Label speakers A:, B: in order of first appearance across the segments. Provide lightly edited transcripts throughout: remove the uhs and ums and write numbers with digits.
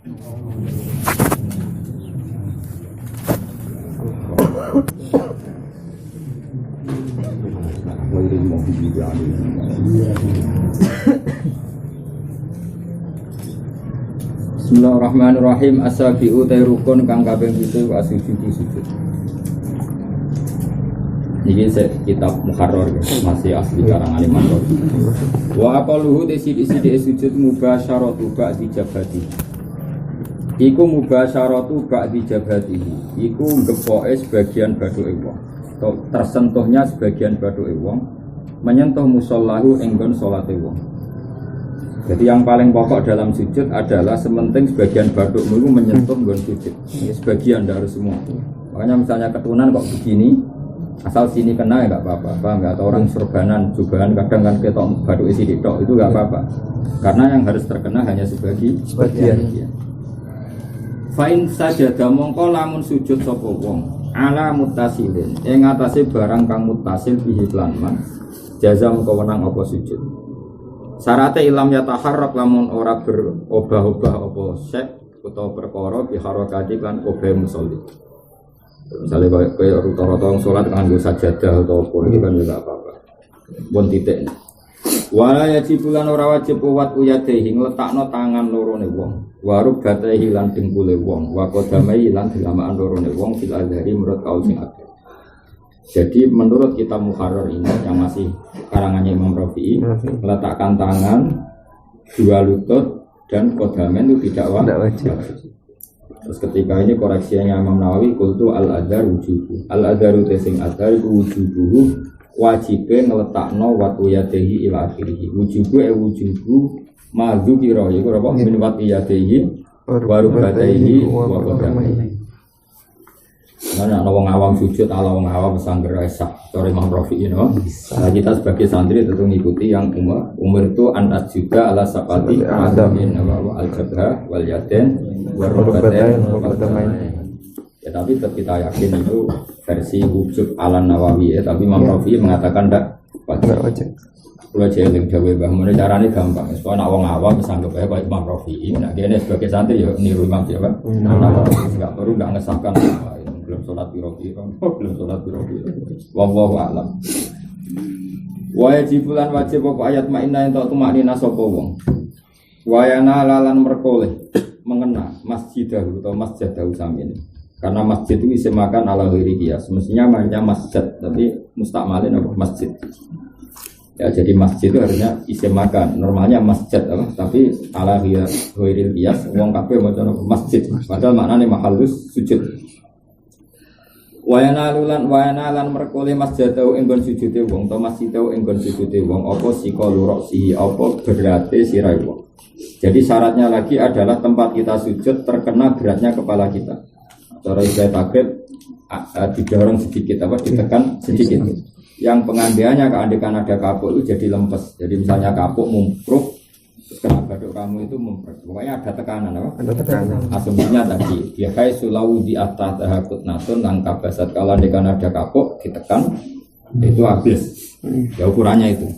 A: Bismillahirrahmanirrahim. As-sabi'u rukun kang kaping 7 as-sujudu sujud. Ini kitab Muharrar masih asli karangan Imam Razi. Wa aqaluhu sidi-sidi sujud mubasyaratu ba'di jabati. Iku mubasyaratu ba'di jabati. Iku ngepoke sebagian baduke wong. Tersentuhnya sebagian baduke wong menyentuh musallahu enggon salate wong. Jadi yang paling pokok dalam sujud adalah sementing sebagian badukmu itu menyentuh nggon sujud. Ini sebagian dari semua. Makanya misalnya ketunan kok begini, asal sini kena ya nggak apa-apa. Paham nggak? Atau orang surbanan, jubahan kadang kan ketok baduk isi ditok itu nggak apa-apa. Karena yang harus terkena hanya sebagian. Fa'in sajada mongko lamun sujud sapa wong ala muttasilin ing atase barang kang muttasil bihi lan man jaza mongko wenang apa sujud. Syaratnya ilam yataharrak lamun ora berubah-ubah apa syek utawa perkara biharokati lan obah musolli. Misalnya kayak rata-rata orang sholat nganggo sajadah atau apa itu kan juga apa-apa. Pun titik. Wala yajibulan ora wajib kuwat uyadehi ngletakno tangan lorone wong. Warub batehi lan dengkule wong. Wa qadamai lan dilamaan lorone wong fil azhari menurut kaul sing akeh. Jadi menurut kitab Muharrar ini yang masih karangannya Imam Rafi'i, meletakkan tangan dua lutut dan kodamen itu tidak wajib. Terus ketika ini koreksinya Imam Nawawi kultu al-adhar wujubu. Al-adharu tesing adhar wujubu wajibnya ngeletakno watu yadehi ila akhirihi. Wujubu wujubu ma'dzukira iku apa min watu yadehi waru badaihi wa kodamaihi. Mana wong awam sujud ala wong awam sangger esak cara Imam Rafi'i no. Nah, kita sebagai santri tentu mengikuti yang umur itu anat juga ala sapati adamin al-jabha wal yaden warubatan ya, tapi tetap kita yakin itu versi wujud ala Nawawi ya, tapi Imam Rafi'i mengatakan tidak wajib. Kalau jeling dawe Mbah Mun carane gampang. Supaya nak wong awam sanggep ae kaya Imam Rafi'i. Nek kene sebagai santri ya niru Imam siapa? Enggak perlu enggak ngesahkan belum salat piro-piro, belum salat piro-piro. Wallahu a'lam. Wa yajibulan wajib apa ayat ma'inna entuk tumaknina sapa wong. Wa yana lalan merkoleh mengena masjidah atau masjidah sampeyan. Karena masjid itu isim makan ala ghairi qiyas. Mestinya namanya masjid, tapi mustakmalin apa masjid. Ya, jadi masjid itu harusnya isim makan. Normalnya masjid apa? Tapi ala ghairi qiyas wong kabeh maca masjid. Padahal maknane mahallus sujud. Wayana lan merkole masjidau enggon sujude wong to masjidau enggon sujude wong apa sikolu roksihi apa berate sirai wong. Jadi syaratnya lagi adalah tempat kita sujud terkena beratnya kepala kita. Cara saya takrib didorong sedikit apa ditekan sedikit. Yang pengandiannya keandikan ada kapuk itu jadi lempes. Jadi misalnya kapuk mumpruk terus kena baduk kamu itu mumpruk. Pokoknya ada tekanan apa? Ada tekanan. Asumsinya tadi ya kai sulau di atas tahakut nasun langkah basat kalau andikan ada kapuk ditekan itu habis. Ya ukurannya itu.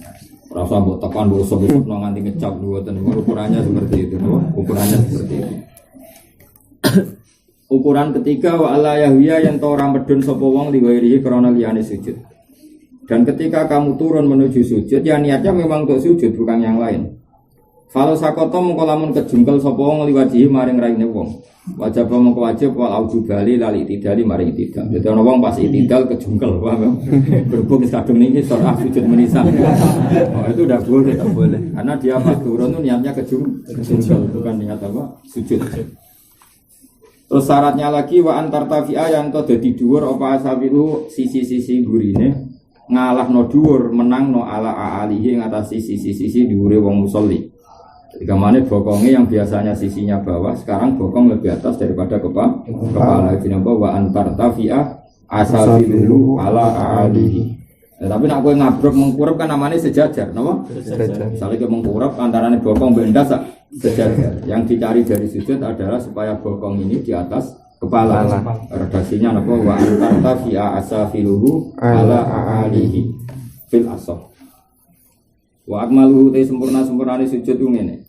A: Rasa mbok tekan mbok usuk-usuk nganti ngecap mboten ukurannya seperti itu. Ukurannya seperti itu. Ukuran ketiga wa ala yahwiya yang ora medun sapa wong liwairihi krana liyane sujud. Dan ketika kamu turun menuju sujud, ya niatnya memang untuk sujud, bukan yang lain. Kalau sakoto mengko lamun kejungkel sapa wong liwajihi maring raine wong. Wajib mengko wajib wal aujubali lali tidali maring tidal. Dadi ana wong pas tidal kejungkel, paham? Berhubung kadung niki surah sujud menisa. Oh, itu udah boleh. Karena dia pas turun itu niatnya kejungkel, bukan niat apa? Sujud. Terus syaratnya lagi wa antar tafi'a yang to dadi dhuwur apa asabihu sisi-sisi gurine ngalahno dhuwur menangno ala alihi ngatasi sisi-sisi dhuwure wong musolli. Ketika mana bokongnya yang biasanya sisinya bawah, sekarang bokong lebih atas daripada kepala. Jadi apa? Wa antar tafi'ah asabilu ala alihi. Tapi nak gue ngabrok mengkurap kan namanya sejajar, nama? Sejajar. Misalnya ke mengkurap antaranya bokong bendas sejajar. Yang dicari dari sujud adalah supaya bokong ini di atas kepala. Redaksinya apa? Wa antar tafi'ah asabilu ala alihi fil asoh. Wa akmaluhu te sempurna-sempurnane sujud ngene.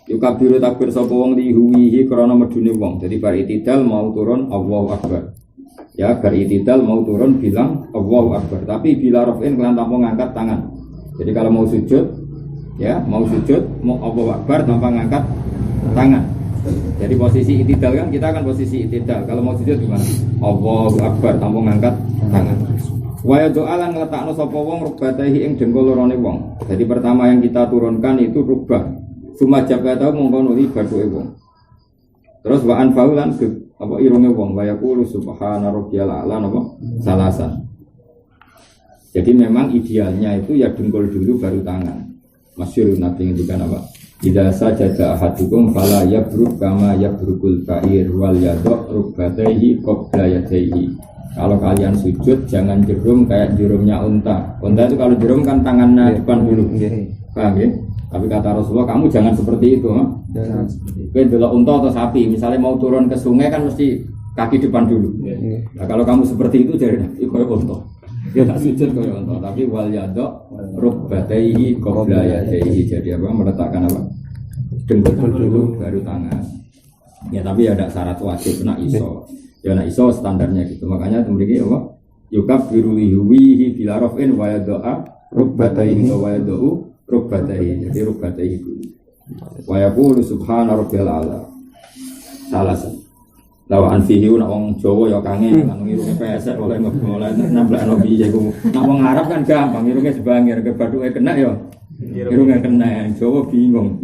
A: Yukabiru takbir sapa wong lihuwihi krana medune wong. Jadi bar itidal mau turun Allahu Akbar. Ya, bar itidal mau turun bilang Allahu Akbar. Tapi bila raf'in kelan tanpa ngangkat tangan. Jadi kalau mau sujud ya, mau sujud mau Allahu Akbar tanpa ngangkat tangan. Jadi posisi itidal kan kita akan posisi itidal. Kalau mau sujud gimana? Allahu Akbar tanpa ngangkat tangan. Wa doa lan ngletakno sapa wong rukbatahi ing dengkul lorone wong. Jadi pertama yang kita turunkan itu rukbah. Suma jabata mongko nuli bathuke wong. Terus wa anfaulan apa irunge wong wa yaqulu subhana rabbiyal a'la napa salasan. Jadi memang idealnya itu ya dengkul dulu baru tangan. Masyhur Nabi ngendikan apa? Idza sajada ahadukum fala yabruk kama yabrukul ba'ir wal yadhu rukbatayhi qabla yadayhi. Kalau kalian sujud jangan jerum kayak jerumnya unta. Unta itu kalau jerum kan tangannya depan dulu. Paham ya? Tapi kata Rasulullah, kamu jangan seperti itu. Jangan seperti itu. Kalau unta atau sapi, misalnya mau turun ke sungai kan mesti kaki depan dulu. Nah, kalau kamu seperti itu jadi kayak unta. Ya tak sujud kayak unta. Tapi wal yadok rukbatayhi qabla yadayhi. Jadi apa? Meletakkan apa? Dengkul dulu baru tangan. Ya tapi ada syarat wajib nak iso. Ya nak iso standarnya gitu. Makanya kemudian apa? Yukabbiru lihuwihi bila raf'in wa yado'a rukbatayhi wa yado'u rukbatahi, jadi rukbatahi itu. Wa yaqulu subhana rabbiyal a'la. Salasan. Lawa anfihi nak wong Jawa ya kangen nang irunge pesek oleh namblakno piye iku. Nak wong Arab kan gampang irunge sebangir ke bathuke kena ya. Irunge kena, Jawa bingung.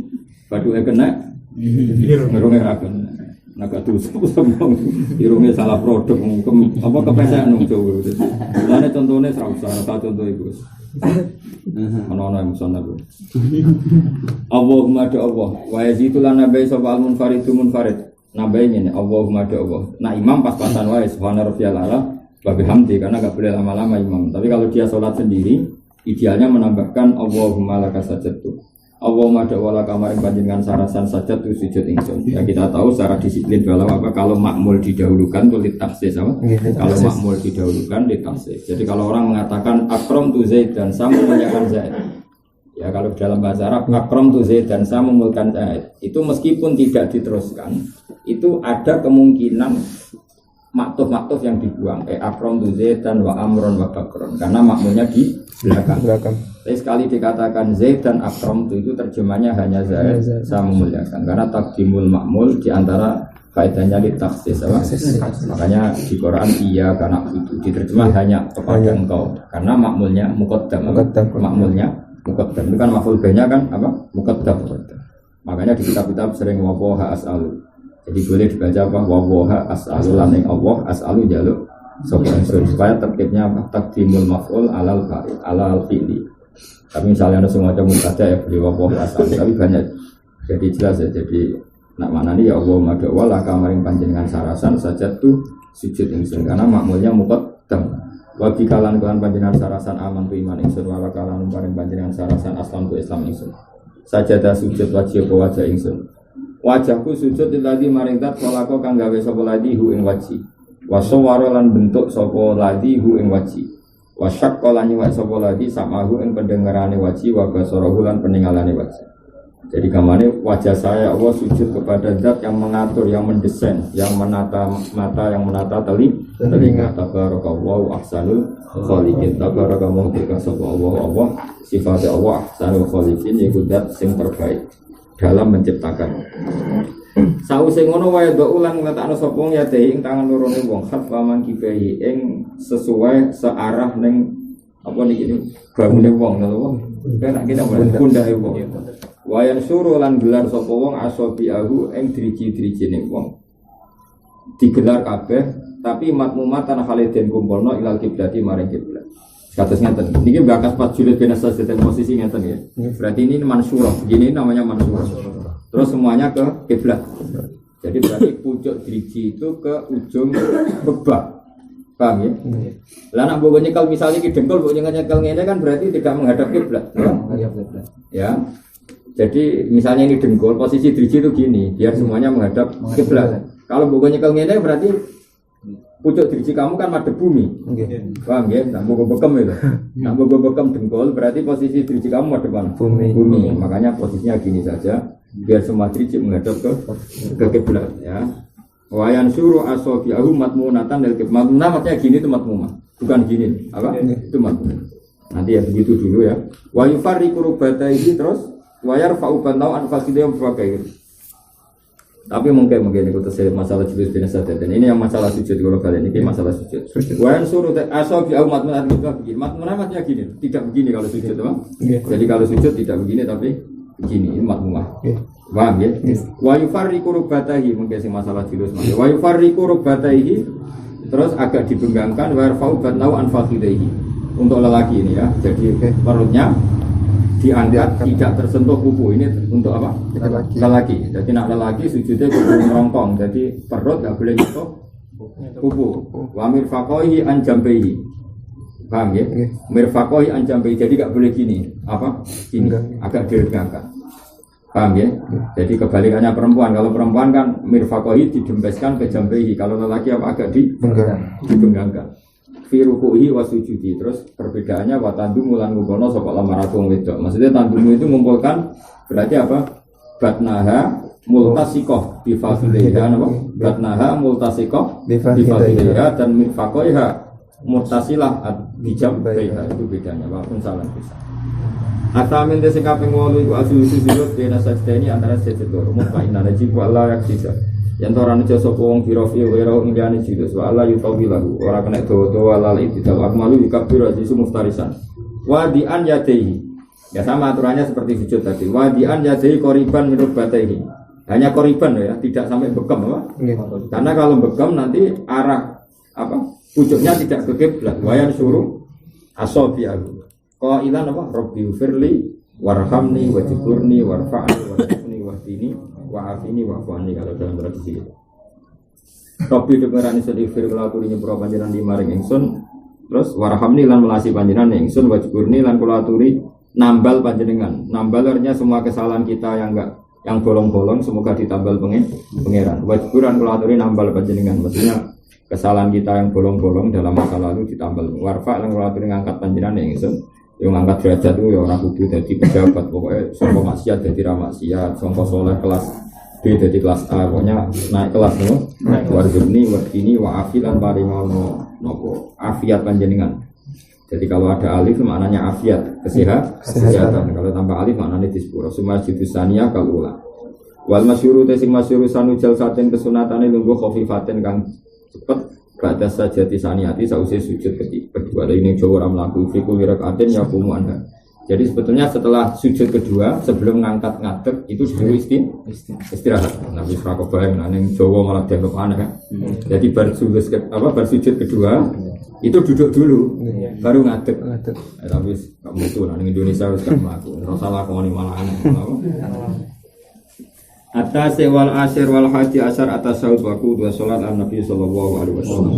A: Bathuke kena, irunge ra kena. Nak terus sembong irunge salah produk apa kepesek nang Jawa. Lane contone ora usah contoh iku. Ana-ana musannaf. Allahumma do Allah wa yazitulan nabi sapa al-munfaridu munfarid. Nabi ngene Allahumma do Allah. Nah imam pas-pasan wae subhana rabbiyal a'la wa bihamdi karena enggak boleh lama-lama imam. Tapi kalau dia salat sendiri idealnya menambahkan Allahumma lakas sajadtu. Allahumma do wala kamaring panjenengan sarasan sajad tu sujud ingsun. Ya kita tahu secara disiplin kalau makmul didahulukan tu litafsis apa? Kalau makmul didahulukan litafsis. Jadi kalau orang mengatakan akram tu Zaid dan saya memuliakan Zaid. Ya kalau dalam bahasa Arab akram tu Zaid dan saya memuliakan Zaid. Itu meskipun tidak diteruskan, itu ada kemungkinan maktuf yang dibuang. Akram tu Zaid dan wa amron wa bakron karena makmulnya di belakang. Tapi sekali dikatakan Zaid dan Akram itu terjemahnya hanya Zaid, saya memuliakan karena takdimul makmul diantara faedahnya ditaksis. Makanya di Quran iya karena itu diterjemah hanya kepada engkau karena makmulnya muqaddam. Makmulnya muqaddam itu kan maf'ul bihnya kan apa? Muqaddam. Makanya di kitab-kitab sering wawaha as'alu. Jadi boleh dibaca apa? Wawaha as'alu lan ing Allah as'alu jaluk supaya tertibnya apa? Takdimul maf'ul alal fa'il alal fi'li. Tapi misalnya ada semua mubtada ya beli wawoh asal, tapi banyak. Jadi jelas ya. Jadi nak mana nih ya Allah madawal lah kamaring panjenengan sarasan saja tuh sujud ingsun karena makmulnya muqaddam. Wa bikalan kalan panjenengan sarasan aman tu iman ingsun wa kalan paring panjenengan sarasan aslam tu Islam ingsun. Sajadah sujud wajib wajah ingsun. Wajahku sujud lagi maring tat kolako kang gawe sapa ladi hu ing waji. Wa sawara lan bentuk sapa ladi hu ing waji. Wasyak kolan nyuwak sopo lagi samahu ing pendengarane waji wa basarahu lan peninggalane waji. Jadi gamane wajah saya Allah sujud kepada zat yang mengatur, yang mendesain, yang menata mata, yang menata telinga. Tabarakallahu ahsanul khaliqin. Tabarakallahu sapa Allah sifat Allah ahsanul khaliqin yaiku zat sing terbaik dalam menciptakan. Sause ngono wae do ulang ngletakno sapa wong ya dhewe ing tangan lorone wong khat paman kibai ing sesuai searah ning apa niki bangune wong lho. Kan kita pundahe wong. Wayan suruh lan gelar sapa wong asobiahu ing driji-drijine wong. Digelar kabeh tapi matmumatan haliden kumpulno ilal kiblati maring kiblat. Kados ngeten. Niki bakas 4 Julid bin Asas dadi posisi ngeten ya. Berarti ini mansurah. Begini namanya mansurah. Terus semuanya ke kiblat. Jadi berarti pucuk driji itu ke ujung rebah. Paham ya? Lah nek mbok nyekel misalnya ki dengkul mbok nyekel ngene kan berarti tidak menghadap kiblat. Ya. Jadi misalnya ini dengkul posisi driji itu gini, biar semuanya menghadap kiblat. Kalau mbok nyekel ngene berarti pucuk driji kamu kan madhep bumi. Paham ya? Nah mbok bekem itu. Nah mbok bekem dengkul berarti posisi driji kamu madhep bumi. Makanya posisinya gini saja. biar semua driji menghadap ke kiblat ya. Wayan suruh asobiahu matmunatan dari kiblat. Maksudnya gini itu matmumah, bukan gini apa? Itu matmumah. Nanti ya begitu dulu ya. Wa yufarriqu rubataihi terus wa yarfa'u banau an fasidiyum fakai. Tapi mungkin itu terjadi masalah sujud binasa dan ini yang masalah sujud kalau kalian ini masalah sujud. Wayan suruh asobiahu matmunatan begini. Matmunah maksudnya gini, tidak begini kalau sujud, teman. Jadi kalau sujud tidak begini tapi begini, ini matmumah. Paham ya? Wa yufarriqu rubataihi mungkin sih masalah jilus. Wa yufarriqu rubataihi terus agak dibenggangkan wa yarfa'u banau an fasidiyhi. Untuk lelaki ini ya, jadi perutnya diangkat tidak tersentuh kuku ini untuk apa? Lelaki. Jadi nak lelaki sujudnya kuku merongkong, jadi perut nggak boleh nyentuh kuku. Wa mirfaqaihi an jambihi. Paham ya? Mirfaqaihi an jambihi, jadi nggak boleh gini, apa? Gini, agak diregangkan. Paham ya? Jadi kebalikannya perempuan. Kalau perempuan kan mirfaqaihi didembeskan ke jambihi, kalau lelaki apa agak dibenggangkan. Fi rukuhi wa sujudi. Terus perbedaannya wa tandumu lan ngumpulno sapa lamaratu wedok. Maksudnya tandumu itu mengumpulkan berarti apa? Batnaha multasikoh bi fadliha apa? Batnaha multasikoh bi fadliha dan min faqaiha muttasilah bi jambiha. Itu bedanya walaupun salah bisa. Atamin desa kaping 8 iku asli sujud dene sajdaini antara sujud loro mutmainna najib wa la yaksisa. Yang orang itu sopong firofi wero indiani jilus wa Allah yutawilahu orang kena doa lal itidal akmalu yukabir azizu muftarisan wadian yadehi ya sama aturannya seperti sujud tadi wadian yadehi koriban menurut bataihi hanya koriban ya tidak sampai bekam apa? Karena kalau bekam nanti arah apa pucuknya tidak ke kiblat wayan suruh asobiahu qailan apa rabbi firli warhamni wajburni warfa'ni warhamni wahdini wa'afini wa'afani kalau dalam tradisi itu Rabbi demeran isun ifir kula aturi nyepura panjenengan di maring ingsun terus warhamni lan melasi panjenengan ingsun wajburni lan kula aturi nambal panjenengan nambal artinya semua kesalahan kita yang bolong-bolong semoga ditambal pangeran wajburan kula aturi nambal panjenengan maksudnya kesalahan kita yang bolong-bolong dalam masa lalu ditambal warfa lan kula aturi ngangkat panjenengan ingsun yang angkat derajat itu ya orang kudu jadi pejabat pokoknya sangka maksiat jadi ramaksiat sangka soleh kelas B jadi kelas A pokoknya naik kelas no warjubni wardini wa'afi lan parimono nopo afiat panjenengan jadi kalau ada alif maknanya afiat kesehatan kalau tanpa alif maknanya dispura summa judusania kalula wal masyuru tesing masyuru sanujal saten kesunatane lungguh khofifaten kang cepet pada saja tisaniati sausai sujud kedua ini Jawa orang melaku fikul wirakatin ya kumu anda jadi sebetulnya setelah sujud kedua sebelum ngangkat ngadeg itu dulu istirahat Nabi Surakobayang yang Jawa malah dianggap aneh kan jadi bersujud kedua itu duduk dulu baru ngadeg tapi kamu itu di Indonesia harus kan melaku salah kamu malah aneh atas wal asyir wal haji asar atas sahut waku dua sholat an Nabi sallallahu alaihi wasallam.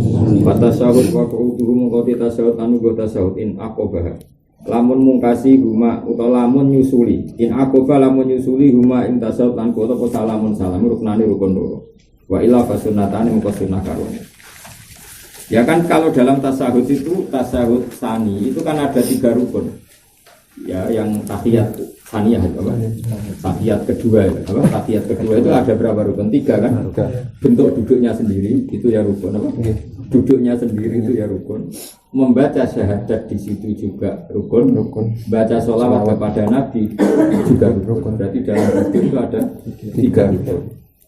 A: Atas sahut waku tuh mengkoti tasawut anu go tasawut in akobah. Lamun mungkasi huma utawa lamun nyusuli in akobah lamun nyusuli huma in tasawut lan kota salamun salam ruknane rukun loro. Wa illa fasunnatane mengko sunnah karone. Ya kan kalau dalam tasawut itu tasawut sani itu kan ada 3 rukun. Ya yang tahiyat saniyah apa? Tahiyat kedua apa? Tahiyat kedua itu ada berapa rukun? 3 kan? Bentuk duduknya sendiri itu ya rukun apa? Duduknya sendiri itu ya rukun. Membaca syahadat di situ juga rukun. Baca sholawat kepada Nabi juga rukun. Berarti dalam duduk itu ada 3 rukun.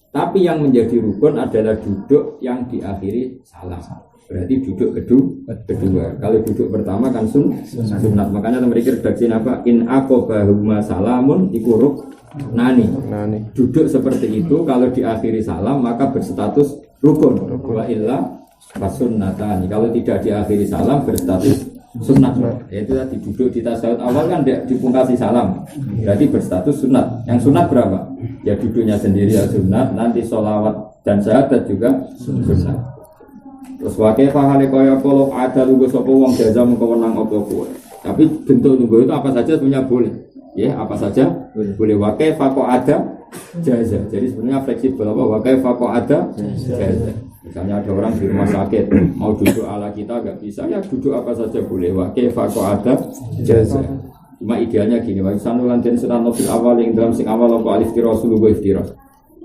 A: Tapi yang menjadi rukun adalah duduk yang diakhiri salam. Berarti duduk kedua. Kalau duduk pertama kan sunat. Makanya mereka redaksi apa? In aqobahuma salamun ikuruk nani. Duduk seperti itu kalau diakhiri salam maka berstatus rukun. Wa illa fasunnatani. Kalau tidak diakhiri salam berstatus sunat. Yaitu tadi duduk di tasawuf awal kan dipungkasi salam. Berarti berstatus sunat. Yang sunat berapa? Ya duduknya sendiri ya sunat. Nanti sholawat dan syahadat juga sunat. Terus wakai fahale kaya polok ada lugu sopo wong jaza mengkewenang opo kuwe. Tapi bentuk lugu itu apa saja sebenarnya boleh. Ya apa saja boleh wakai fako ada jaza. Jadi sebenarnya fleksibel apa wakai fako ada jaza. Misalnya ada orang di rumah sakit mau duduk ala kita nggak bisa ya duduk apa saja boleh. Wakai fako ada jaza. Cuma idealnya gini, wa yusanu lan den sunat fil awal yang dalam sing awal apa alif tiras lugu iftiras.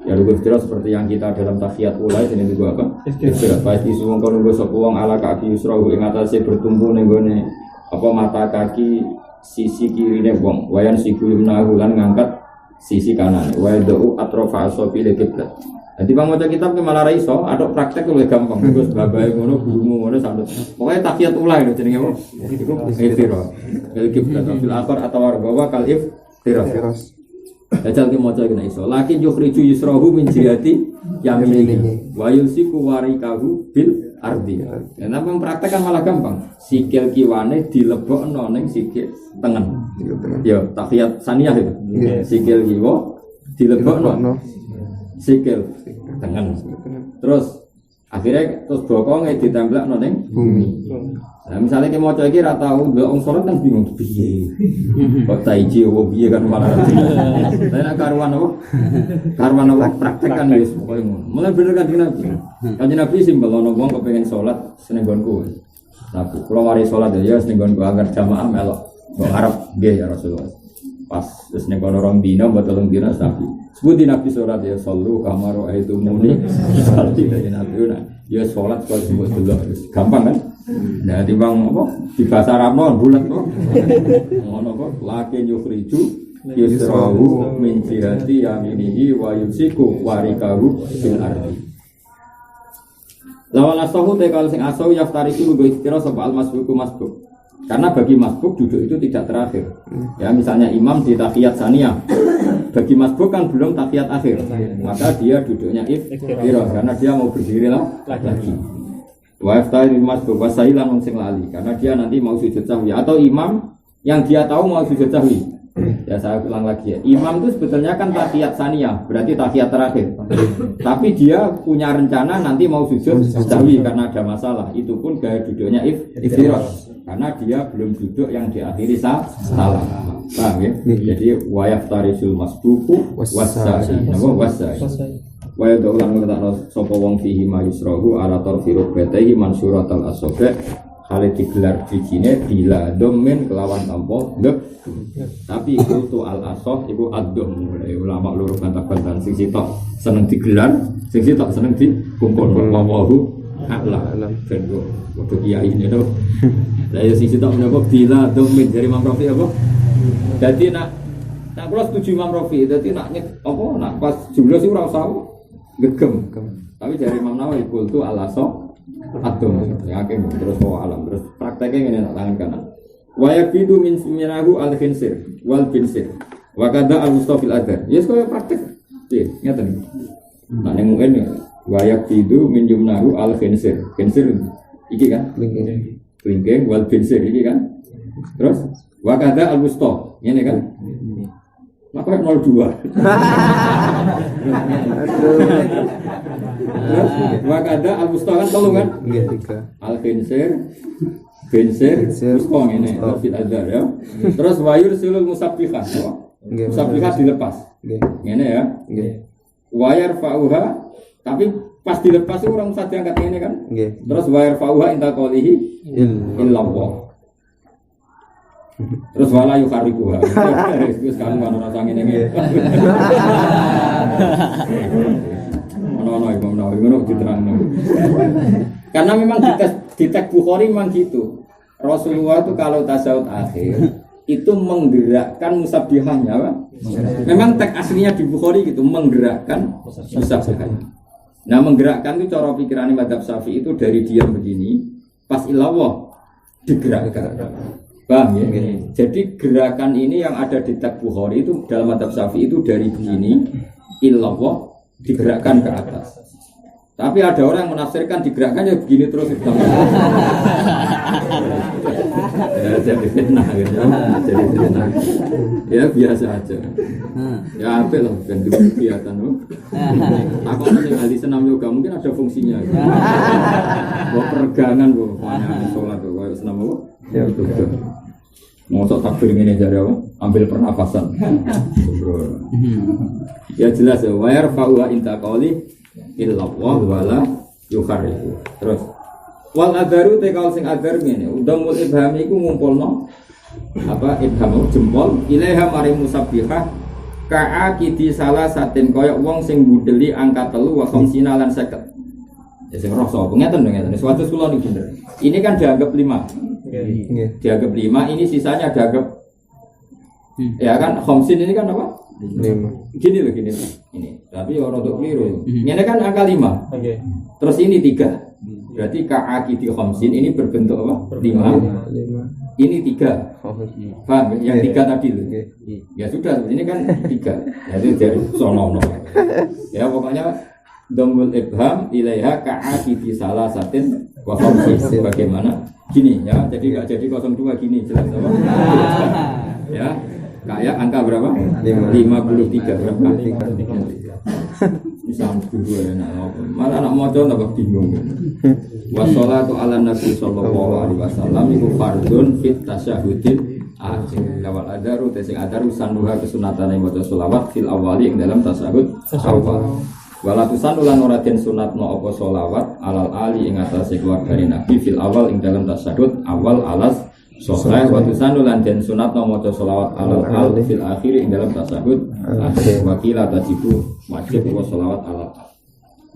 A: Ya lugu iftiras seperti yang kita dalam tahiyat ulai ini lugu apa? Iftiras. Baik disuwung kono lugu sapa wong ala kaki yusrahu ing atase bertumpu ning gone apa mata kaki sisi kirine wong. Wayan siku yumnahu lan ngangkat sisi kanan. Wa yad'u atrofa asofi le kiblat. Jadi bang maca kitab ke malah raiso, ada praktek lebih gampang. Terus babai ngono, gurumu ngono sampai. Pokoknya tahiyat ulai loh, jadi ngomong. Iftiro, kiblat fil akhir atau warbawa kal iftiros. Jajal ke maca kena iso. Lakin yukhriju yusrahu min jihati yaminihi. Wa yulsiku warikahu bil ardi. Kenapa mempraktekkan malah gampang? Sikil kiwane dilebokno ning sikil tengen. Ya tahiyat saniyah itu. Sikil kiwa dilebokno sikil tengen. Terus akhirnya terus bokongnya ditemplekno ning bumi. Nah misalnya kita mau coba kira tahu, orang sholat kan bingung piye. Kok taiji opo piye kan malah. Tapi nak karuan apa praktek kan wis pokoke ngono. Mulai bener kan Nabi. Kanjeng Nabi simpel ono wong kepengin sholat seneng nggonku. Tapi kalau mari sholat ya seneng nggonku agar jamaah melok. Kok arep nggih ya Rasulullah. Pas terus nek ono rong dina mbok telung dina Nabi. Sebuti Nabi sholat ya sallu kamaru aitu muni. Salati dari Nabi nah. Ya sholat kalau sebut dulu gampang kan? Nah timbang apa? Di bahasa Arab bulat kok. Ngono kok lakin yukhriju yusrahu min jihati yaminihi wa yusiku warikahu bil ardi. Lawan asahu te kalau sing asahu yaftariku go istira sapa al masbuku masbuk. Karena bagi masbuk duduk itu tidak terakhir. Ya misalnya imam di tahiyat saniyah. Bagi masbuk kan belum tahiyat akhir. Maka dia duduknya iftirah karena dia mau berdiri lagi. Wa yaftari masbuk wasailan wong sing lali karena dia nanti mau sujud sahwi atau imam yang dia tahu mau sujud sahwi. Ya saya ulang lagi ya. Imam itu sebetulnya kan tahiyat saniyah, berarti tahiyat terakhir. Tapi dia punya rencana nanti mau sujud sahwi karena ada masalah. Itu pun gaya duduknya iftirah. Karena dia belum duduk yang diakhiri salah. Paham ya? Jadi wa yaftarisul masbuku wasai. Napa wasai? Wa yad'ulan ngetakno sapa wong fihi mayusrahu ala tarfiru batahi mansuratal asobe. Hale digelar bijine bila domen kelawan tanpa ndek. Tapi itu al asof iku ad-dom. Ulama loro bantah-bantahan sing sitok seneng digelar, sing sitok seneng dikumpul wallahu a'lam. Ben padha kiai ini to. Lah ya sing sitok menapa bila domen dari Imam Rafi apa? Dadi nak kula setuju Imam Rafi, dadi nak nak pas jumlah sih ora usah gegem. Tapi dari Imam Nawawi itu al asof atom ya akhirnya terus bawa alam terus prakteknya ini nak tangan kanan wa yafidu min minahu al khinsir wal binsir wa kada al mustafil adar ya sekolah praktek sih nyata nih nak nemuin wa yafidu min yumnahu al khinsir iki kan kelingking wal binsir iki kan terus wa kada al mustaf ini kan maka 02 wa kada al mustaq kan tolong kan nggih 3 al khinsir mustaq ini fil adar ya terus wayur sulul musabbihat musabbihat dilepas ngene ya nggih wayar fauha tapi pas dilepas itu orang saja angkat ini kan terus wayar fauha inta qalihi illallah terus wala yukhariquha wis kamu ana rasa ngene Imam Nawawi ngono diterangno. Karena memang di teks Bukhari memang gitu. Rasulullah itu kalau tasawuf akhir itu menggerakkan musabbihannya, Pak. Memang teks aslinya di Bukhari gitu, menggerakkan musabbihannya. Nah, menggerakkan itu cara pikirannya madzhab Syafi'i itu dari diam begini, pas ilawah digerakkan. Paham ya? Jadi gerakan ini yang ada di teks Bukhari itu dalam madzhab Syafi'i itu dari begini, ilawah digerakkan ke atas. Tapi ada orang yang menafsirkan digerakkan ya begini terus. Jadi fitnah gitu. Jadi fitnah. Ya biasa aja. Ya apel loh kan kegiatan loh. Aku nanti ahli senam yoga mungkin ada fungsinya. Bawa peregangan mana sholat tuh kayak senam apa? Ya betul. Mosok takbir ini jadi apa? Ambil pernapasan. Ya jelas ya. Wa yarfa'u inta qawli illallah wala yukhariqu. Terus wal adaru te kaul sing adar ngene, udamul ibham iku ngumpulno apa ibham jempol ilaiha mari musabbihah ka'akidi salah satin koyok wong sing budeli angka 3 wa khamsina lan 50. Ya sing rasa ngeten ngeten. Suatu kula niki bener. Ini kan dianggap 5. Nggih. Dianggap 5, ini sisanya dianggap ya kan khamsin ini kan apa? 5. Gini loh gini. Ini. Tapi orang untuk keliru. Ini kan angka 5. Oke. Terus ini 3. Berarti ka'akidi khamsin ini berbentuk apa? 5. Ini 3. Paham? Yang 3 tadi loh. Ya sudah, ini kan 3. Jadi dari sono. Ya pokoknya domul ibham ilaiha ka'akidi salah satin wa khamsin. Bagaimana? Gini ya. Jadi enggak jadi 02 gini jelas apa? Ya. Kayak angka berapa? 53 berapa? 53. Bisa guru enak apa? Malah anak maca tambah bingung. Wassalatu ala nabi sallallahu alaihi wasallam iku fardun fit tasyahudin akhir. Lawal adaru tesing adaru sanuha kesunatan yang maca selawat fil awali ing dalam tasyahud awal. Walatusan ulan ora den sunatno apa selawat alal ali ing atase keluargane nabi fil awal ing dalam tasyahud awal alas Soalnya waktu sanu lan den sunatno maca selawat alal al fil akhir ing dalam tasyahud akhir wakila tajibu wajib wa selawat alal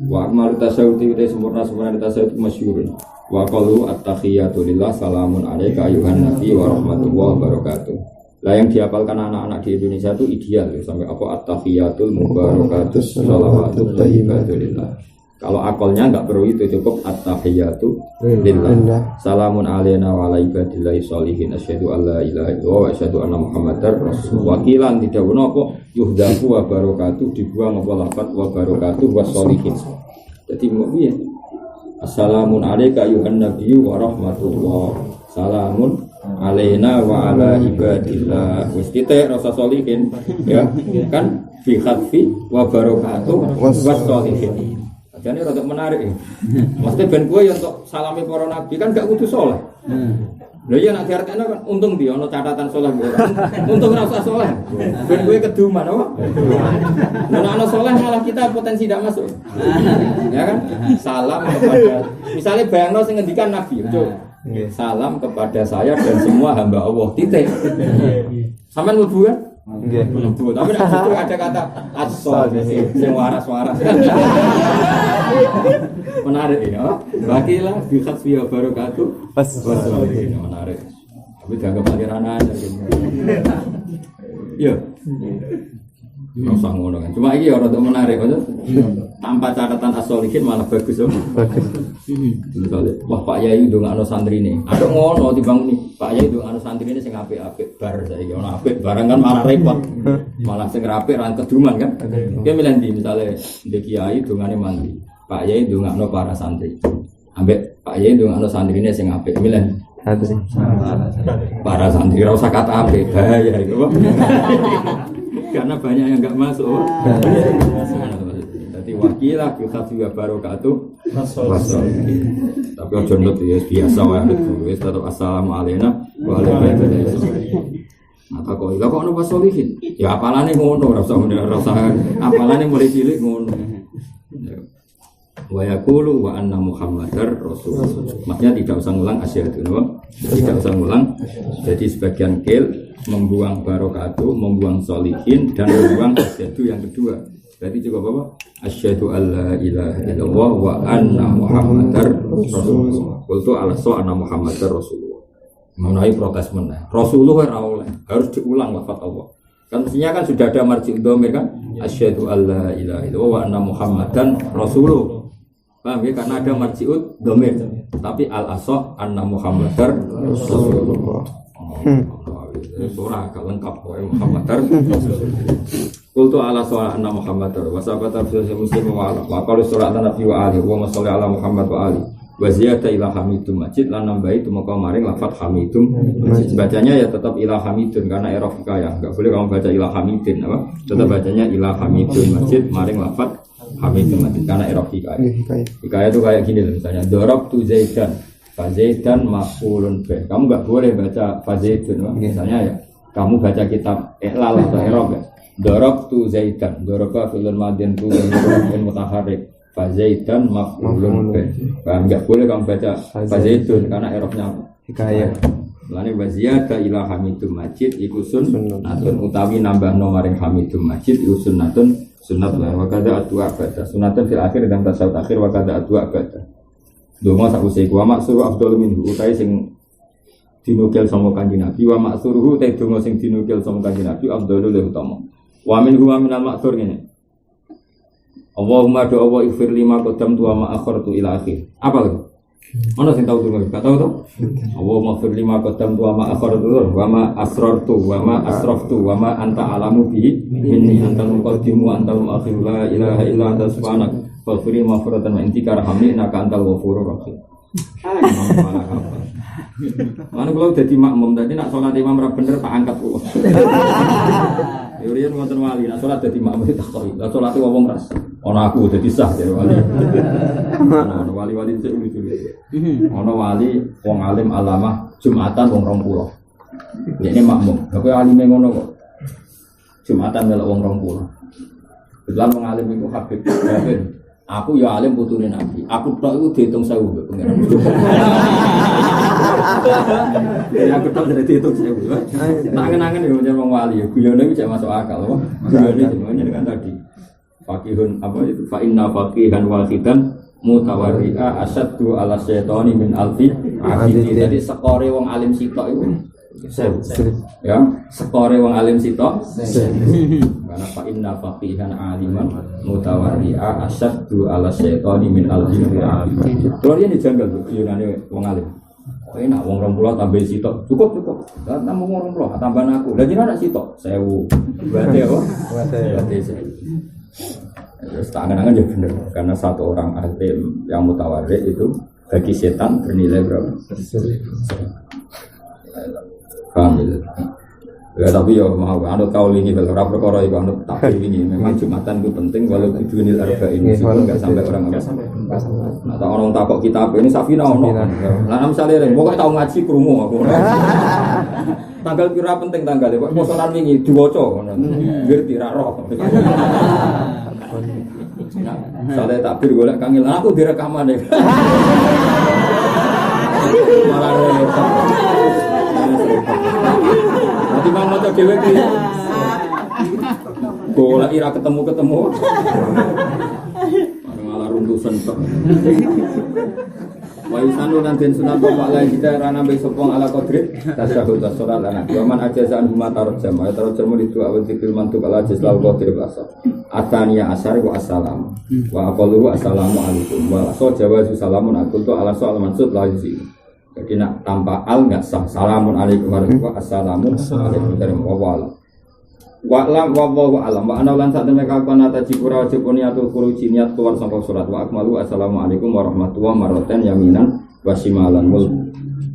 A: wa akmalu tasyahud itu sempurna tasyahud masyhur wa qalu at-tahiyatu lillah salamun alaika ayuhan nabi wa rahmatullahi wa barakatuh. Lah yang dihafalkan anak-anak di Indonesia itu ideal sampai apa at-tahiyatul mubarakatus shalawatut thayyibatu lillah. Kalau akalnya enggak perlu itu, cukup at-tahiyatu lillah. Salamun alaina wa ala ibadillahi sholihin asyhadu alla ilaha illallah wa asyhadu anna muhammadar rasulullah. Wakilan tidak ono apa yuhdaku wa barakatuh dibuang apa lafaz wa barakatuh wa sholihin. Jadi mau piye? Assalamun alayka ayuhan nabiyyu wa rahmatullah. Salamun alaina wa ala ibadillah. Wis kita rasa sholihin ya kan fi khatfi wa barakatuh wa sholihin. Jadi rada menarik. Maksudnya ben kowe yo untuk salami para nabi kan gak kudu saleh. Lha iya nek diartekno kan untung dia ana catatan saleh ora. Untung ora usah saleh. Ben kowe keduman apa? Nek ana saleh malah kita potensi tidak masuk. Ya kan? Salam kepada misalnya bayangno sing ngendikan nabi, salam kepada saya dan semua hamba Allah. Titik. Sampeyan mlebu kan? Nggih, mlebu. Tapi nek itu ada kata as-sol sing waras-waras. Menarik ya. Bagilah bi khatfi wa barakatuh. Menarik. Tapi dianggap aliran aja gitu. Iya. Rasa ngono kan. Cuma iki ora untuk menarik aja. Tanpa catatan as-solihin malah bagus loh. Bagus. Misalnya, wah Pak Yai ndongakno santrine. Ada ngono timbang nih. Pak Yai ndongakno santrine sing apik-apik bar saiki ono apik barang kan malah repot. Malah sing apik ra keduman kan. Ki milih ndi misale ndek kiai dongane mandi. Pak Yai ndongakno para santri. Ambek Pak Yai ndongakno santrine sing apik milih santri. Para santri ora usah kata apik, bahaya itu. Karena banyak yang enggak masuk. Jadi wakilah bi khatfi wa barakatuh. Tapi ojo nut ya biasa wae wis tetep assalamu alayna wa ala ibadillahi. Mata kok lha kok ono wasolihin. Ya apalane ngono ora usah apalane mulai cilik ngono. Wa yaqulu wa anna muhammadar rasulullah. Maksudnya tidak usah ngulang asyhadu tidak usah ngulang. Jadi sebagian kil membuang barakatuh, membuang solihin dan membuang asyhadu yang kedua. Berarti cukup apa? Asyhadu alla ilaha illallah wa anna muhammadar rasulullah. Qultu ala anna muhammadar rasulullah. Mengenai protes meneh. Rasulullah ora oleh, harus diulang lafaz Allah. Kan mestinya kan sudah ada marji dhamir kan? Asyhadu alla ilaha illallah wa anna muhammadan rasulullah. Paham ya? Karena ada marji'ud dhamir. Tapi al-asah anna muhammadar rasulullah. Surah agak lengkap Muhammadar. Qultu ala surah anna Muhammadar wa sabata fi muslim wa qalu surah an-nabi wa ali wa sholli ala Muhammad wa ali wa ziyada ila hamidum majid lan nambahi tumeka maring lafaz hamidum majid. Bacanya ya tetap ila hamidun karena i'rab hikayah. Enggak boleh kamu baca ila hamidin apa? Tetap bacanya ila hamidun majid maring lafaz hamidum majid karena i'rab hikayah. Hikayah itu kayak gini loh, misalnya darabtu zaidan Fazaidan maf'ulun bih. Kamu enggak boleh baca Fazaidun. Misalnya ya, kamu baca kitab Iqlal atau I'rab ya. Darabtu Zaidan. Daraba fi'lun madin tu mutaharrik. Fazaidan maf'ulun bih. Enggak boleh kamu baca Fazaidun karena I'rabnya hikayah. Lane waziyada ila hamidum majid iku sunnatun utawi nambah nomaring hamidum majid iku sunnatun sunat wa kada adua baca sunatun fil akhir dan tasawuf akhir wa kada adua baca. Donga sakwise iku wa maksuru afdal minhu utahe sing dinukil sama Kanjeng Nabi wa maksuruhu te donga sing dinukil sama Kanjeng Nabi afdalul utama. Wa min huwa minal maksur ngene. Allahumma do Allah ighfir lima qaddamtu wa ma akhartu ila akhir. Apa lagi? Mana sing tahu donga? Enggak tahu toh? Allahumma ighfir lima qaddamtu wa ma akhartu wa ma asrartu wa ma asraftu wa ma anta alamu bihi minni antal muqaddimu wa antal muakhir la ilaha illa anta subhanak faghfir maghfiratan wa intika rahamni innaka antal ghafurur rahim. Mana kalau jadi makmum tadi nak sholat imam rap bener tak angkat kok. Yurian ngoten wali, nak sholat jadi makmum tak koi. Nak sholat itu ngomong ras. Ono aku jadi sah jadi wali. Ono wali-wali itu lucu. Ono wali wong alim alamah Jumatan wong 20. Ini makmum. Tapi alime ngono kok. Jumatan melok wong 20. Kebetulan wong alim itu Habib. Aku ya alim putune Nabi. Aku tok iku diitung 1000 mbek pengen. Ya aku tok diitung 1000. Tangen-tangen yo wong wali ya guyone iki masuk akal apa? Guyone semuanya kan tadi. Faqihun apa itu fa inna faqihan wahidan mutawarri'a asaddu ala syaitani min alfi abidi. Jadi skore wong alim sitok iku ya, skore wong alim sitok karena fa inna faqihan aliman mutawarri'a asaddu ala syaitani min alfi abidi. Kalau dia dijagal guyonane wong alim. Oh enak wong 20 tambah sitok cukup. Lah tambah wong 20 tambahan aku. Lah jenenge anak sitok 1000. Berarti apa? Berarti 1000. Terus tangan-tangan juga benar karena satu orang alim yang mutawarrik itu bagi setan bernilai berapa? Paham ya? Ya tapi ya mau anut kaul ini berapa perkara itu anut takdir ini memang Jumatan itu penting walau tujuanil arba ini nggak sampai orang apa? Atau orang takok kitab ini Safina ono. Nah misalnya pokoknya tahu ngaji krungu aku. Tanggal kira penting tanggal kok posonan wingi diwaca ngono. Ngerti ra roh. Sale takbir golek kangil aku direkaman deh. Malah repot. Nanti mau maca dhewe iki. Golek ira ketemu. Malah runtusan tok. Wa yusanu lan den sunat bapak lain kita rana besok wong ala qadrit tasyahud salat lan waman ajazan huma tarjam wa tarjam itu awal zikir mantuk ala ajaz law qadir basah ataniya asar wa assalam wa aqallu assalamu alaikum wa so jawazu salamun aqul tu ala soal mansub la yusi. Jadi nak tanpa al enggak sah salamun alaikum wa assalamu alaikum dari wawal wa lam wallahu alam wa ana lan sak temene kakon ataji kura wajib niatul khuruji niat keluar saka salat wa akmalu assalamualaikum warahmatullahi wabarakatuh yaminan wa shimalan mul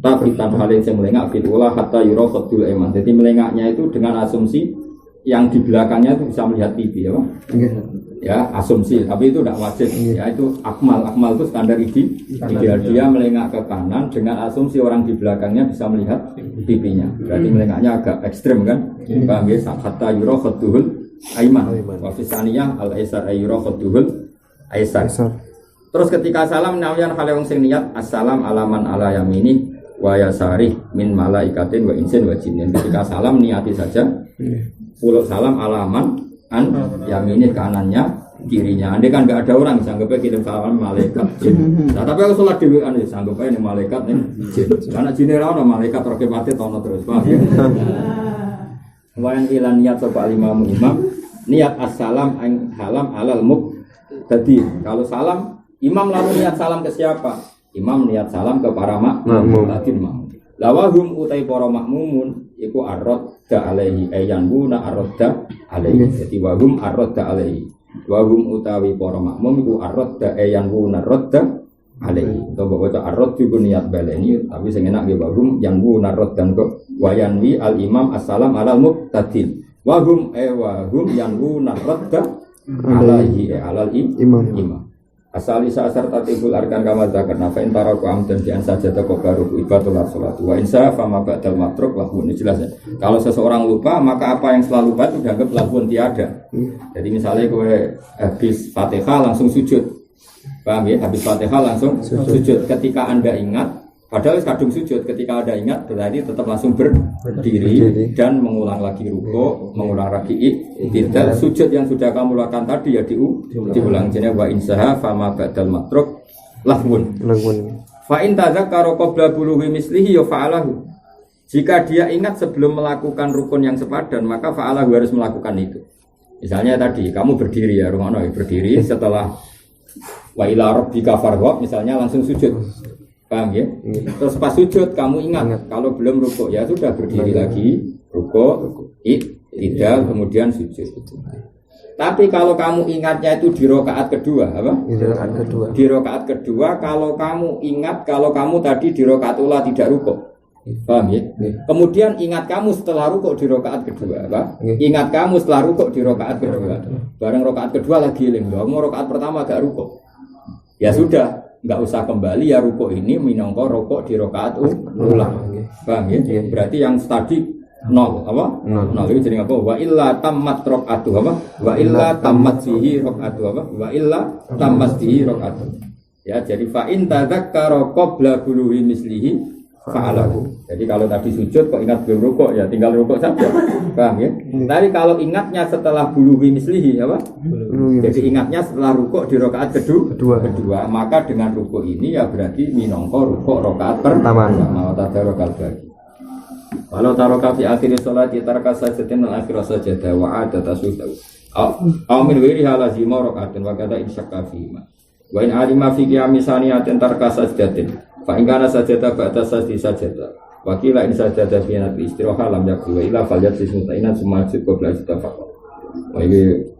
A: tapi tanpa hal yang melengak fitullah hatta yura khatul iman. Jadi melengaknya itu dengan asumsi yang di belakangnya itu bisa melihat pipi ya Pak? Ya asumsi tapi itu tidak wajib ya itu akmal itu standar ideal dia melengak ke kanan dengan asumsi orang di belakangnya bisa melihat pipinya berarti melengaknya agak ekstrem kan paham ya hatta yura khatul aiman wa fisaniyah al aisar yura khatul aisar. Terus ketika salam nawian hal yang sing niat assalam alaman ala yamini wa yasari min malaikatin wa insin wa jinnin. Ketika salam niati saja pulau salam alaman an yamini kanannya kirinya. Andai kan nggak ada orang sanggupnya kirim salam malaikat jin. Nah, tapi aku sholat dewi ane sanggupnya ini malaikat nih jin. Karena jinnya rana malaikat rokibati tono terus paham ya. Wayan ilan niat soal imam niat assalam ang halam alal muk. Jadi kalau salam imam lalu niat salam ke siapa? Imam niat salam ke para makmum. Lawahum utai para makmumun iku arradda alaihi ayanbuna arradda alaihi. Jadi wahum arradda alaihi. Wahum utawi para makmum iku arradda ayanbuna arradda alaihi. To baca arrad juga niat baleni tapi sing enak nggih wahum yanbuna arraddan kok wayanwi al imam assalam alal muqtadin. Wahum yanbuna arradda alaihi alal imam. Asali asar tatibul arkan kama zakar nafa intara ku amdan di saja toko baru ibadah salat wa insya fama ba'dal matruk lahu ini jelas ya. Kalau seseorang lupa maka apa yang setelah lupa itu dianggap lakukan tiada. Jadi misalnya kowe habis Fatihah langsung sujud. Paham ya? Habis Fatihah langsung sujud. Ketika Anda ingat Padahal kadung sujud ketika ada ingat berarti tetap langsung berdiri dan mengulang lagi ruko, mengulang lagi tidak sujud yang sudah kamu lakukan tadi ya diulang jenis wa insaha fama badal matruk lahwun. Fa in tadzakara qabla buluhi mislihi ya fa'alahu. Jika dia ingat sebelum melakukan rukun yang sepadan maka fa'alahu harus melakukan itu. Misalnya tadi kamu berdiri ya rumono berdiri setelah wa ila rabbika farghab misalnya langsung sujud. Paham ya? Terus pas sujud kamu ingat kalau belum rukuk ya sudah berdiri lagi rukuk, tidak kemudian sujud. Tapi kalau kamu ingatnya itu di rakaat kedua, apa? Di rakaat kedua kalau kamu ingat kalau kamu tadi di rakaat ula tidak rukuk. Paham ya? Kemudian ingat kamu setelah rukuk di rakaat kedua, apa? Ingat kamu setelah rukuk di rakaat kedua. Bareng rakaat kedua lagi eling, mau rakaat pertama gak rukuk. Ya sudah. Enggak usah kembali ya rukuk ini minangka rukuk di rakaat ulang. Paham ya? Berarti yang tadi nol apa? Nol itu jadi apa? Wa illa tammat rakaatu apa? Wa illa tammat fihi rakaatu apa? Wa illa tammat fihi rakaatu. Ya, jadi fa in tadzakkara qabla buluhi mislihi fa'alahu. Jadi kalau tadi sujud kok ingat belum rukuk ya tinggal rukuk saja. Paham ya? Tapi kalau ingatnya setelah buluhi mislihi apa? Jadi ingatnya setelah rukuk di rakaat kedua, maka dengan rukuk ini ya berarti minangka rukuk rakaat pertama. Mau tadarokal bagi. Kalau taroka fi akhir salat taraka sajdatin al akhir sajadah wa ada tasawuf. Au min wiri halazima rakaatin wa kada insyaka fi ma. Wa in alima fi qiyami saniyatin taraka sajdatin. Fa in kana sajadah ba'da sajdi sajadah. Wa qila in sajadah fi nat istiraha lam yakul wa ila faljat sismutainan sumajud qabla istafaq.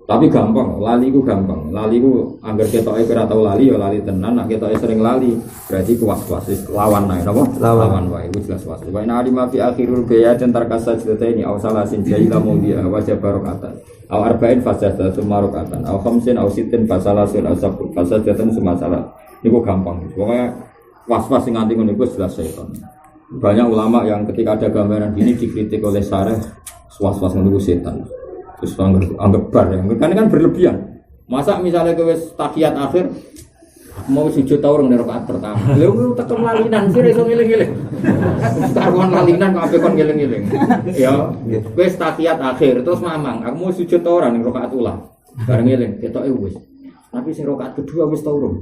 A: Tapi gampang, lali ku gampang. Lali ku anggar ketoke ora tau lali ya lali tenan, nek ketoke sering lali berarti kuwas-kuwas lawan nae napa? Lawan wae iku jelas was. Wa in alima fi akhirul bayatin tarkasa sajdatain aw salasin jaila mawdi'a wa jabarakatan. Aw arba'in fasajdah summa rakatan. Aw khamsin aw sittin fasalasun aw sab'un fasajdatun summa salat. Niku gampang. Pokoke was-was sing nganti ngono iku jelas setan. Banyak ulama yang ketika ada gambaran gini dikritik oleh syarah was-was ngono setan. Terus anggap bar ya, kan berlebihan. Masa misalnya kowe tahiyat akhir mau sujud ta urung ning rakaat pertama. Lha ku tekem lalinan sire iso ngeling-eling. Karuan lalinan kok ape kon ngeling-eling. Ya, wis tahiyat akhir terus mamang, aku mau sujud ta ora ning rakaat ulang. Bareng eling ketoke wis. Tapi sing rakaat kedua wis ta urung.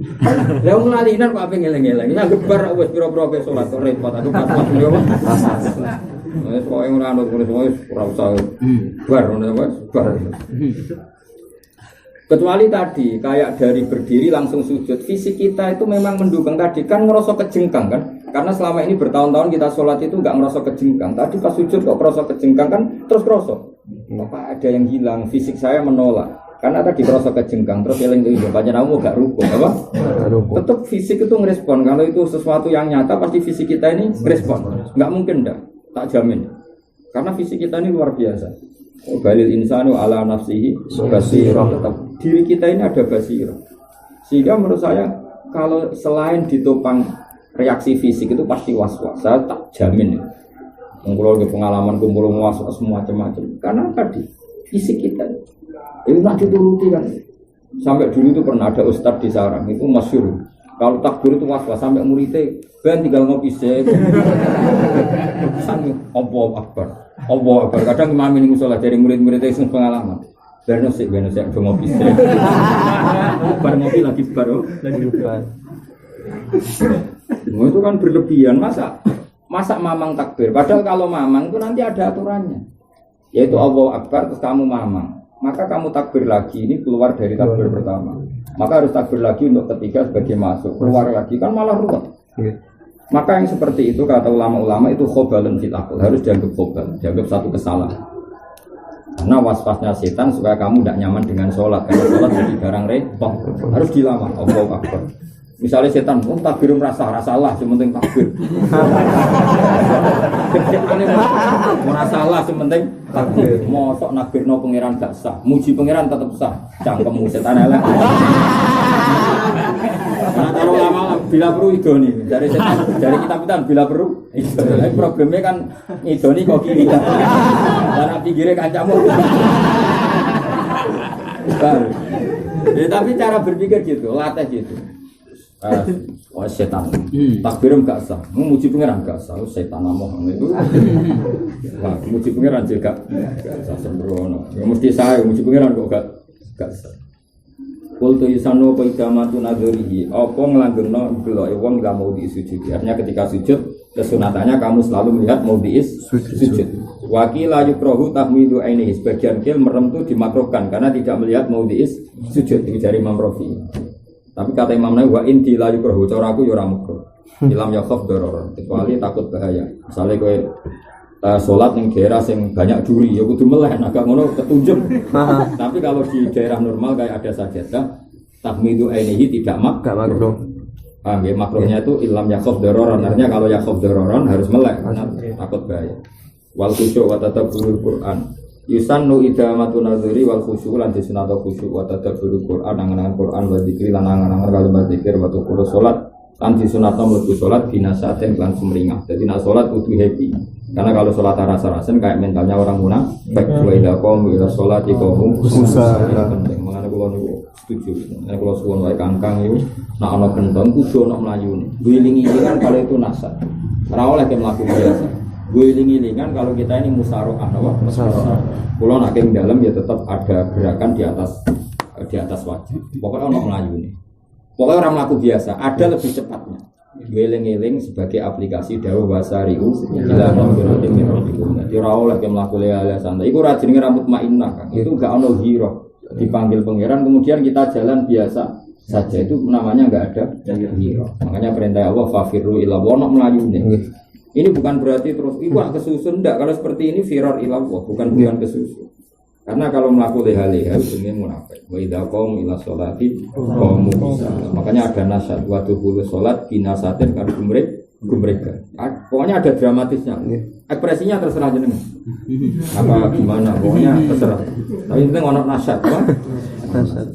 A: Lah wong lalinan kok ape ngeling-eling. Ya gebar wis pira-pira ke salat repot aku pas yo. Wis kok ora ono wis ora usah bar ngono wis bar. Kecuali tadi kayak dari berdiri langsung sujud, fisik kita itu memang mendukung tadi kan ngerasa kejengkang kan? Karena selama ini bertahun-tahun kita sholat itu nggak ngerasa kejengkang. Tadi pas sujud kok ngerasa kejengkang kan terus ngerasa. Apa ada yang hilang? Fisik saya menolak. Karena tadi ngerasa kejengkang terus eling itu banyak kamu gak rukuk apa? Tetap fisik itu ngerespon. Kalau itu sesuatu yang nyata pasti fisik kita ini ngerespon. Nggak mungkin dah. Tak jamin, karena fisik kita ini luar biasa. Balil insanu ala nafsihi basirah. Diri kita ini ada basirah. Sehingga menurut saya kalau selain ditopang reaksi fisik itu pasti was-was. Saya tak jamin. Mengkulau ke pengalaman kumpul was-was macam-macam. Karena tadi fisik kita itu nak dituruti kan. Sampai dulu itu pernah ada ustadz di sarang itu masyhur. Kalau takbir itu was-was sampai muridnya ben tinggal ngopi sih. Allahu Akbar. Allahu Akbar. Kadang imam ini musola dari murid-muridnya itu pengalaman. Benosik ngopi sih. Bar ngopi lagi baru lagi bar. Itu kan berlebihan masa mamang takbir. Padahal kalau mamang itu nanti ada aturannya. Yaitu Allahu Akbar terus kamu mamang. Maka kamu takbir lagi ini keluar dari takbir pertama. Maka harus takbir lagi untuk ketiga sebagai masuk. Keluar lagi kan malah ruwet. Maka yang seperti itu kata ulama-ulama itu khobalun fil aql, harus dianggap khobal, dianggap satu kesalahan. Karena was-wasnya setan supaya kamu tidak nyaman dengan sholat. Karena sholat jadi barang repot, harus dilawan. Allahu Akbar. Misalnya setan, takbir merasa salah, sementing takbir. Merasa sementing takbir. Mosok nakbirno pangeran gak sah, muji pangeran tetap sah. Cangkemmu setan elek. Nah, kalau lama bila perlu idoni dari setan, dari kitab-kitab bila perlu idoni. Problemnya kan idoni kok kiri. Karena pinggirnya kancamu. Tapi cara berpikir gitu, latih gitu. Oh setan. Takbir gak sah. Muji pangeran gak sah. Setan amoh itu. Wah, muji pangeran juga gak sah sembrono. Ya mesti sah muji pangeran kok gak sah. Kultu yusanu paidamatu nadzurihi. Apa nglanggengno deloke wong gak mau disujud. Artinya ketika sujud kesunatannya kamu selalu melihat mau sujud. Wakila yukrohu tahmidu ainihi. Sebagian kil merem itu dimakruhkan karena tidak melihat mau sujud. Ini dari Imam Rafi. Tapi kata Imam Nawawi wa inti la yukrohu. Cara aku yura makruh. Ilam yakhaf doror. Kecuali takut bahaya. Misalnya kowe sholat yang daerah yang banyak duri, ya kudu meleh, agak ngono ketunjuk. Tapi kalau di daerah normal kayak ada sajadah, tahmidu ainihi tidak makruh. Paham ya? Makruhnya itu ilam yakhaf dororon. Artinya kalau yakhaf dororon harus meleh karena takut bahaya. Wal khusyuk wa tadabburul Qur'an. Yusannu idamatu nazari wal khusyuk lan disunnato khusyuk wa tadabburul Qur'an, angan-angan Qur'an wa zikri lan angan-angan kalimat zikir wa tuqulu salat. Kan disunnato mlebu salat binasaten lan sumringah. Jadi nak salat kudu happy. Karena kalau sholat rasa-rasan kayak mentalnya orang munafik. Wa idza qamu ila sholati qamu kusala. Penting mangane kula niku setuju. Nek kula suwun wae kangkang iku nek ana gendong kudu ana mlayune. Guling-gilingan kalau itu nasab. Ora oleh ke mlaku biasa. Guling-gilingan kalau kita ini musyarakah napa? Musyarakah. Kula nek ing dalem ya tetap ada gerakan di atas wajah. Pokoknya ana mlayune. Pokoknya orang mlaku biasa, ada lebih cepatnya. Geling-geling sebagai aplikasi dawuh wasari'u ila maghfiratin min rabbikum. Dadi ora oleh ke mlaku lele santai. Iku ora jenenge rambut mainah, Kang. Itu enggak ono hira. Dipanggil pangeran kemudian kita jalan biasa saja itu namanya enggak ada hira. Makanya perintah Allah fafirru ila wa mlayune. Ini bukan berarti terus iku kesusun ndak. Kalau seperti ini firar ila Allah, bukan kesusun. Karena kalau melakukan leha-leha itu munafik. Wa idza qamu ila sholati qamu kusala. Makanya ada nasyad wa dukhulu sholat binasatin kan gumreka. Pokoknya ada dramatisnya. Ekspresinya terserah jenengan. Apa gimana? Pokoknya terserah. Tapi penting ono nasyad, apa? Nasyad.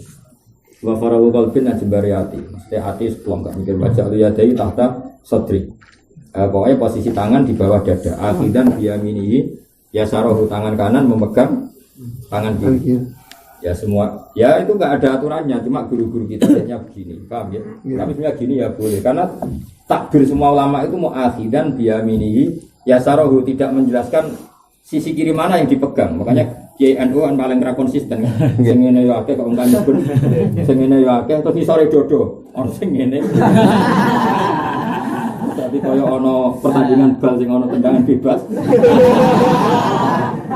A: Wa farahu qalbin ajbari ati. Mesti ati seplong gak mikir baca liyadai tahta sadri. Pokoknya posisi tangan di bawah dada. Akhidan biyaminihi yasarohu, tangan kanan memegang tangan kiri. Ya semua, ya itu nggak ada aturannya, cuma guru-guru kita hanya begini, paham ya? Tapi sebenarnya gini ya boleh, karena takbir semua ulama itu mau akhidan biyaminihi yasarohu, tidak menjelaskan sisi kiri mana yang dipegang. Makanya JNU kan paling ra konsisten. Sing ngene yo akeh kok ungkang nyebut. Sing ngene yo akeh terus isore dodo. Ono sing ngene. Tapi kaya ono pertandingan bal sing ono tendangan bebas.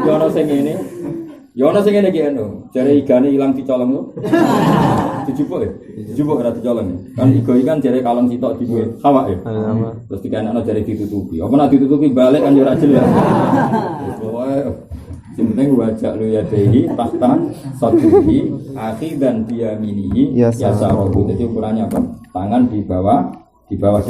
A: Yo ono sing ngene. Ya ana sing ngene iki eno, jare igane ilang dicolong lho. Dijupuk ya? Dijupuk ora dicolong. Kan iga ikan jare kalong sitok dibuat sawak ya. Terus dikanakno jare ditutupi. Apa nek ditutupi balik kan yo ora jelas. Pokoke sing penting wajak lu ya dehi tahta sadrihi akhidan biyaminihi yasarohu. Jadi ukurannya apa? Tangan di bawah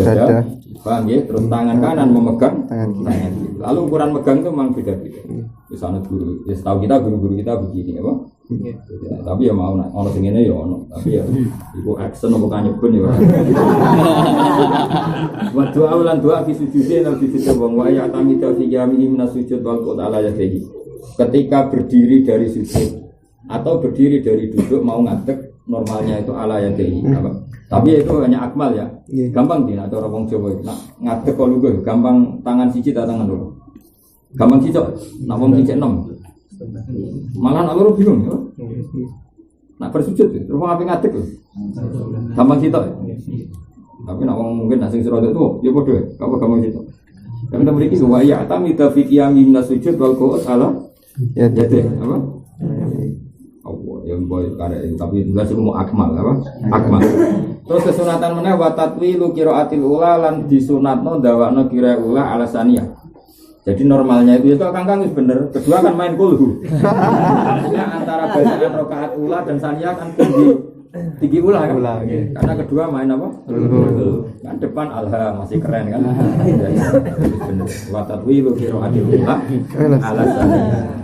A: dada. Paham ya? Terus tangan kanan memegang tangan kiri. Lalu ukuran megang itu memang beda-beda. Misalnya guru, ya setahu kita guru-guru kita begini, apa? Ya, tapi ya mau ono sing ngene ya ono. Tapi ya iku action apa kanyebun ya. Wa doa lan doa fi sujudin lan fi sujud wa ya tamida fi jami'i minas sujud wal qala ya jadi. Ketika berdiri dari sujud atau berdiri dari duduk mau ngadeg, normalnya itu ala ya jadi. Tapi itu hanya akmal ya. Gampang dia atau orang Jawa itu. Ngadeg kalau gue gampang tangan siji atau tangan dulu. Gampang siji, nak wong siji enom. Malah nak loro bingung ya. Nak bersujud terus wong ape ngadeg. Gampang siji. Tapi nak wong mungkin nak sing serodok itu ya padha, apa gampang siji. Tapi kita mriki wa ya tamida fi qiyami minas sujud wal qu'ud ala ya apa? Allah yang boy karek tapi jelas itu mau akmal apa? Akmal. Terus kesunatan meneh wa tatwilu qiraatil ula lan disunatno ndawakno qiraat ula alasaniyah. Jadi normalnya itu kangkang wis bener, kedua kan main kulhu. Artinya antara bacaan rakaat ula dan saniyah kan tinggi ula kan. Karena kedua main apa? Kulhu. Kan depan alha masih keren kan. Bener. Wa tatwilu qiraatil ula alasaniyah.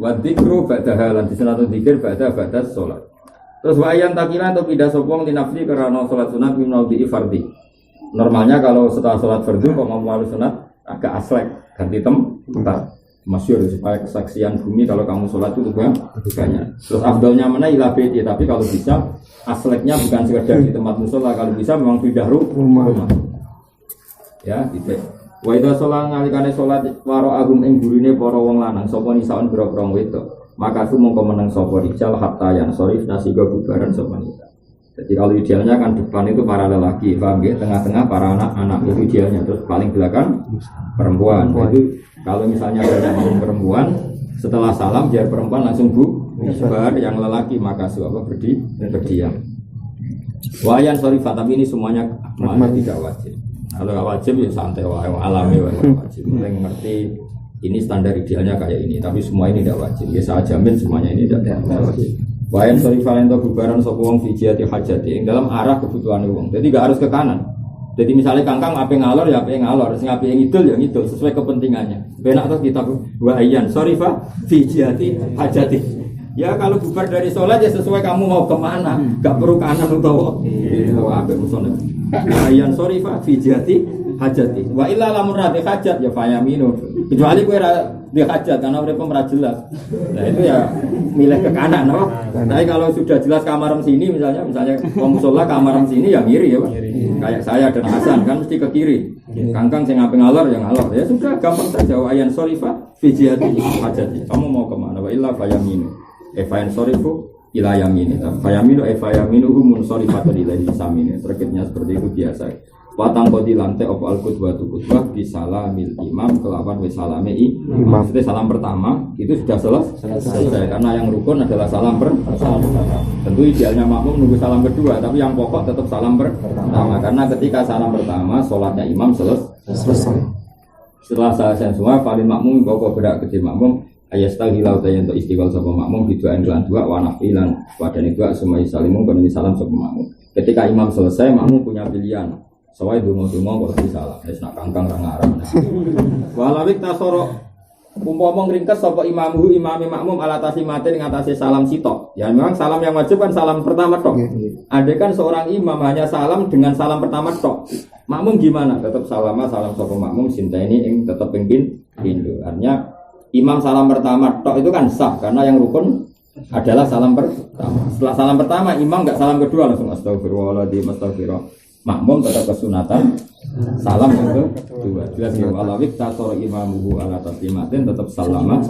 A: Wa dzikru ba'da halan disunatu dzikir ba'da salat. Terus wayan takilan atau pindah sopong dinafsi karena salat sunat minal di fardhi. Normalnya kalau setelah salat fardu kok mau sunat agak aslek ganti tempat. masyhur supaya kesaksian bumi kalau kamu sholat itu banyak. Terus afdalnya mana ila beti, tapi kalau bisa asleknya bukan sekedar di tempat musola, kalau bisa memang pindah rumah. Ya, gitu. Wa idza sholat nalikane sholat waro agum ing gurine para wong lanang sapa nisaon boro-boro wedok, maka su mongko meneng sapa rijal hatta yang sorif nasiga bubaran sapa nisa. Jadi kalau idealnya kan depan itu para lelaki, paham ya? Tengah-tengah para anak-anak itu idealnya, terus paling belakang perempuan. Itu kalau misalnya ada perempuan, setelah salam biar perempuan langsung bubar, yang lelaki maka suapa berdiam. Wayan sorifat, tapi ini semuanya tidak wajib. Kalau nggak wajib ya santai, alami wajib. Mulai ngerti ini standar idealnya kayak ini, tapi semua ini tidak wajib. Ya saya jamin semuanya ini tidak wajib. Wayan sorry valento bubaran sapa wong fi jihati hajati ing dalam arah kebutuhan wong. Jadi enggak harus ke kanan. Jadi misalnya kangkang ape ngalor ya ape ngalor, sing ape ngidul ya ngidul sesuai kepentingannya. Benak terus kita wayan sorry fi jihati hajati. Ya kalau bubar dari sholat ya sesuai kamu mau kemana, enggak perlu kanan utawa ape musone. Wayan sorry fi jihati hajati. Wa illa lamun rati hajat ya fayaminu. Kecuali kowe dia hajat karena mereka merah jelas. Nah itu ya milih ke kanan, no? Tapi kalau sudah jelas kamar sini misalnya musola kamar sini ya ngiri ya, Pak. Kayak saya dan Hasan kan mesti ke kiri. Kangkang sing ngape ngalor ya ngalor. Ya sudah gampang saja. Wayan sorifa fi jihati hajati. Kamu mau kemana? Wa illa fayaminu. Fayan sorifu ila yamini. Fayaminu fayaminu mun sorifatun ilahi samine. Terkitnya seperti itu biasa. Watang kodi lantai op al kutbah di salamil imam kelawan wisalame imam. Maksudnya salam pertama itu sudah selesai karena yang rukun adalah salam pertama. Tentu idealnya makmum nunggu salam kedua, tapi yang pokok tetap salam pertama karena ketika salam pertama sholatnya imam selesai. Setelah selesai semua paling makmum pokok berak kecil makmum ayastal hilau tayan untuk istiqol sopo makmum diduain kelan dua wanafilan wadani dua semai salimu penulis salam sopo makmum. Ketika imam selesai makmum punya pilihan. Soalnya dungo-dungo kok disalah, nak kangkang rangaran. Walawik tasoro, umpama ringkes sapa imamhu imami makmum alatasi mati ngatasi salam sitok. Ya memang salam yang wajib kan salam pertama tok. Ada kan seorang imam hanya salam dengan salam pertama tok. Makmum gimana? Tetap salam sapa makmum sinta ini yang tetap pengin Hindu. Artinya imam salam pertama tok itu kan sah karena yang rukun adalah salam pertama. Setelah salam pertama imam enggak salam kedua langsung astagfirullahaladzim astagfirullah. Makmum tetap kesunatan salam yang kedua. Jelas ya walawik tasor imamuhu ala taslimatin tetap salama.